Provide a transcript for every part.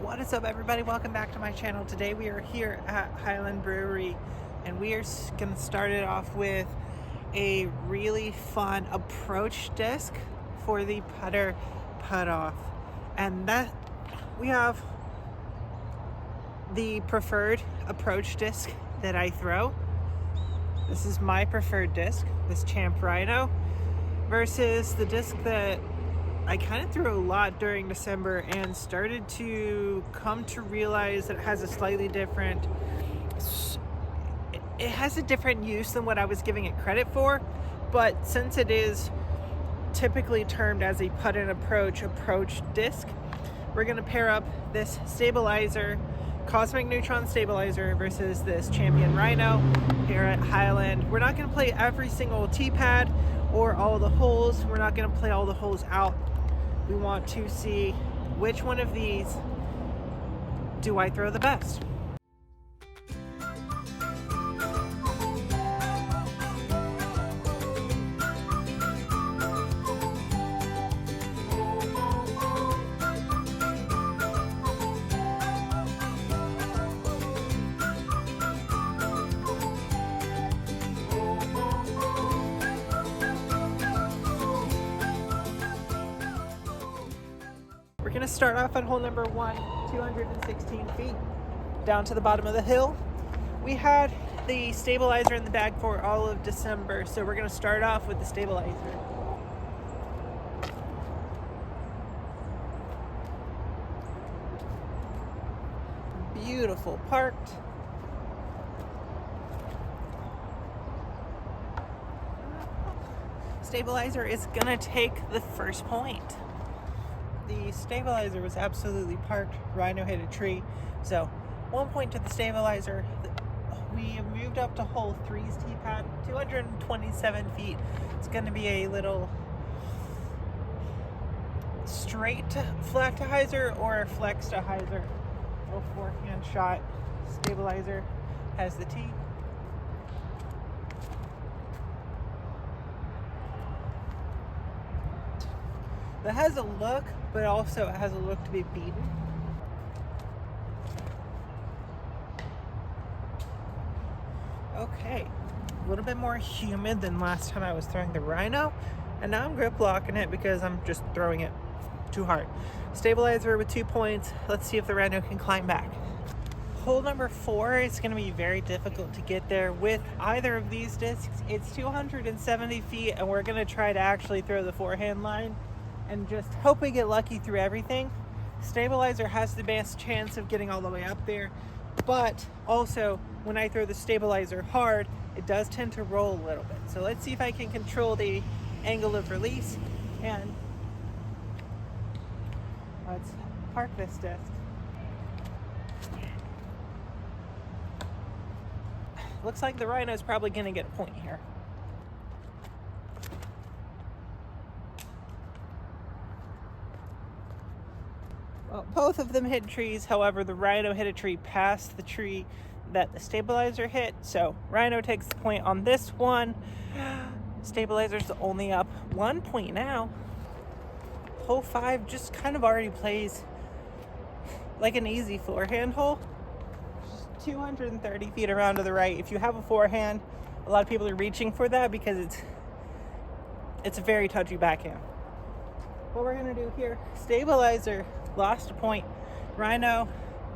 What is up, everybody? Welcome back to my channel. Today we are here at Highland Brewery and we are going to start it off with a really fun approach disc for the putter putt off. And that we have the preferred approach disc that I throw. This is my preferred disc, this Champ Rhyno, versus the disc that I kind of threw a lot during December and started to come to realize that it has a slightly different, it has a different use than what I was giving it credit for. But since it is typically termed as a putt and approach disc, we're going to pair up this stabilizer, Cosmic Neutron stabilizer, versus this Champion Rhyno here at Highland. We're not going to play every single tee pad or all the holes. We're not going to play all the holes out. We want to see which one of these do I throw the best. We're going to start off at hole number 1, 216 feet, down to the bottom of the hill. We had the stabilizer in the bag for all of December, so we're going to start off with the stabilizer. Beautiful parked. Stabilizer is going to take the first point. The stabilizer was absolutely parked. Rhyno hit a tree, so 1 point to the stabilizer. We have moved up to hole 3's tee pad, 227 feet. It's going to be a little straight flat to hyzer or flex to hyzer. Little forehand shot. Stabilizer has the tee. That has a look, but also it has a look to be beaten. Okay, a little bit more humid than last time I was throwing the Rhyno, and now I'm grip locking it because I'm just throwing it too hard. Stabilizer with 2 points. Let's see if the Rhyno can climb back. Hole number 4 is going to be very difficult to get there with either of these discs. It's 270 feet, and we're going to try to actually throw the forehand line and just hope we get lucky through everything. Stabilizer has the best chance of getting all the way up there, but also when I throw the stabilizer hard, it does tend to roll a little bit. So let's see if I can control the angle of release, and let's park this disc. Looks like the Rhyno is probably going to get a point here. Well, both of them hit trees. However, the Rhyno hit a tree past the tree that the stabilizer hit. So Rhyno takes the point on this one. Stabilizer's only up 1 point now. Hole 5 just kind of already plays like an easy forehand hole. Just 230 feet around to the right. If you have a forehand, a lot of people are reaching for that because it's a very touchy backhand. What we're going to do here, stabilizer lost a point. Rhyno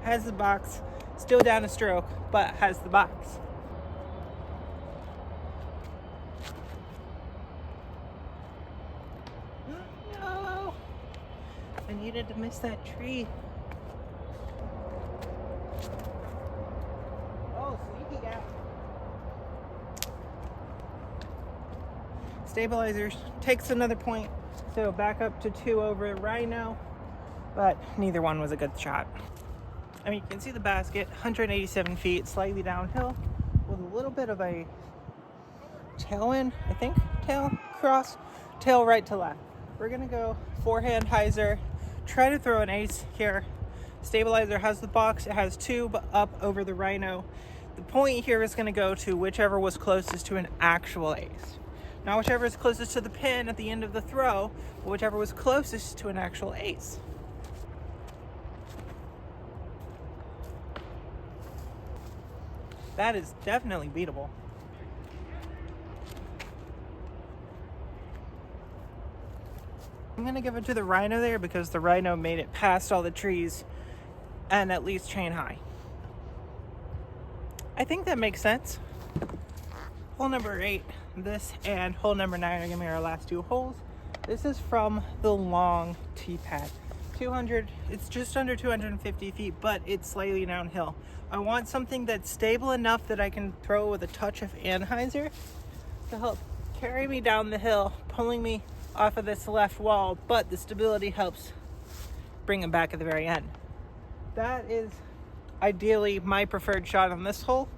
has the box, still down a stroke, but has the box. No! I needed to miss that tree. Oh, sneaky guy. Stabilizer takes another point, so back up to 2 over Rhyno. But neither one was a good shot. I mean, you can see the basket, 187 feet, slightly downhill, with a little bit of a tailwind, I think, tail right to left. We're gonna go forehand hyzer, try to throw an ace here. Stabilizer has the box, it has tube up over the Rhyno. The point here is gonna go to whichever was closest to an actual ace. Not whichever is closest to the pin at the end of the throw, but whichever was closest to an actual ace. That is definitely beatable. I'm gonna give it to the Rhyno there because the Rhyno made it past all the trees and at least chain high. I think that makes sense. Hole number 8, this and hole number 9 are gonna be our last 2 holes. This is from the long tee pad. It's just under 250 feet, but it's slightly downhill. I want something that's stable enough that I can throw with a touch of anhyzer to help carry me down the hill, pulling me off of this left wall, but the stability helps bring it back at the very end. That is ideally my preferred shot on this hole.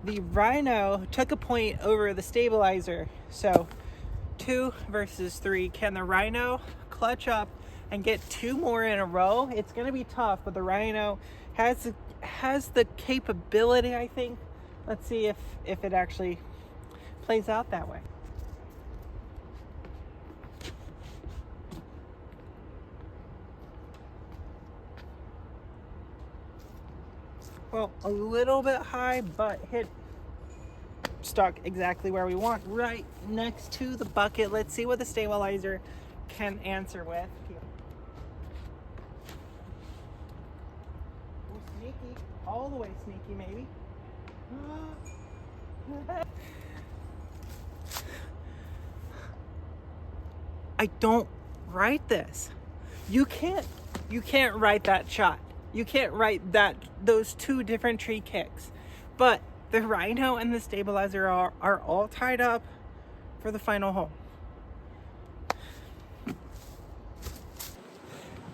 The Rhyno took a point over the stabilizer, so 2 versus 3. Can the Rhyno clutch up and get 2 more in a row? It's going to be tough, but the Rhyno has the capability, I think. Let's see if it actually plays out that way. Well, a little bit high, but stuck exactly where we want, right next to the bucket. Let's see what the stabilizer can answer with. Ooh, sneaky, all the way sneaky maybe. I don't write this. You can't write that shot. You can't write those 2 different tree kicks. But the Rhyno and the stabilizer are all tied up for the final hole.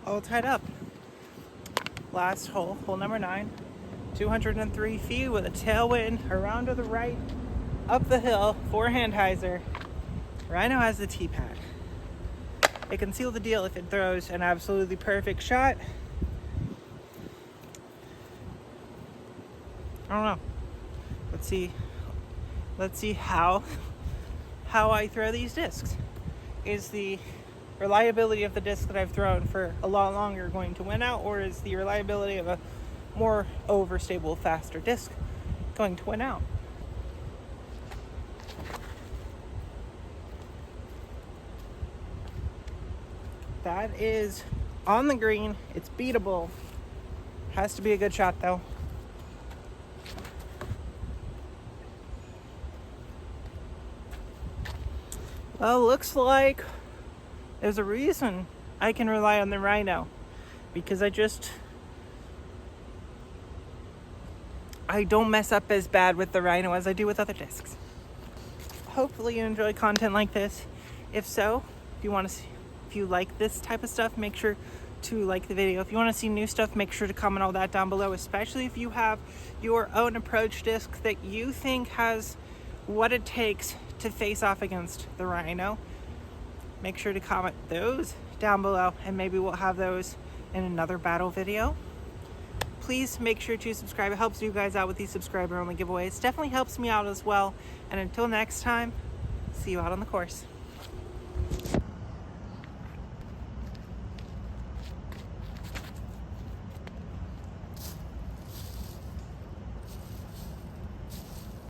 All tied up. Last hole, hole number 9. 203 feet with a tailwind around to the right, up the hill, 4-hand hyzer. Rhyno has the tee pad. It can seal the deal if it throws an absolutely perfect shot. I don't know. Let's see how I throw these discs. Is the reliability of the disc that I've thrown for a lot longer going to win out, or is the reliability of a more overstable, faster disc going to win out? That is on the green. It's beatable. Has to be a good shot though. Well, looks like there's a reason I can rely on the Rhyno, because I don't mess up as bad with the Rhyno as I do with other discs. Hopefully you enjoy content like this. If so, if you like this type of stuff, make sure to like the video. If you want to see new stuff, make sure to comment all that down below, especially if you have your own approach disc that you think has what it takes to face off against the Rhyno. Make sure to comment those down below, and maybe we'll have those in another battle video. Please make sure to subscribe. It helps you guys out with these subscriber only giveaways. Definitely helps me out as well. And until next time, see you out on the course.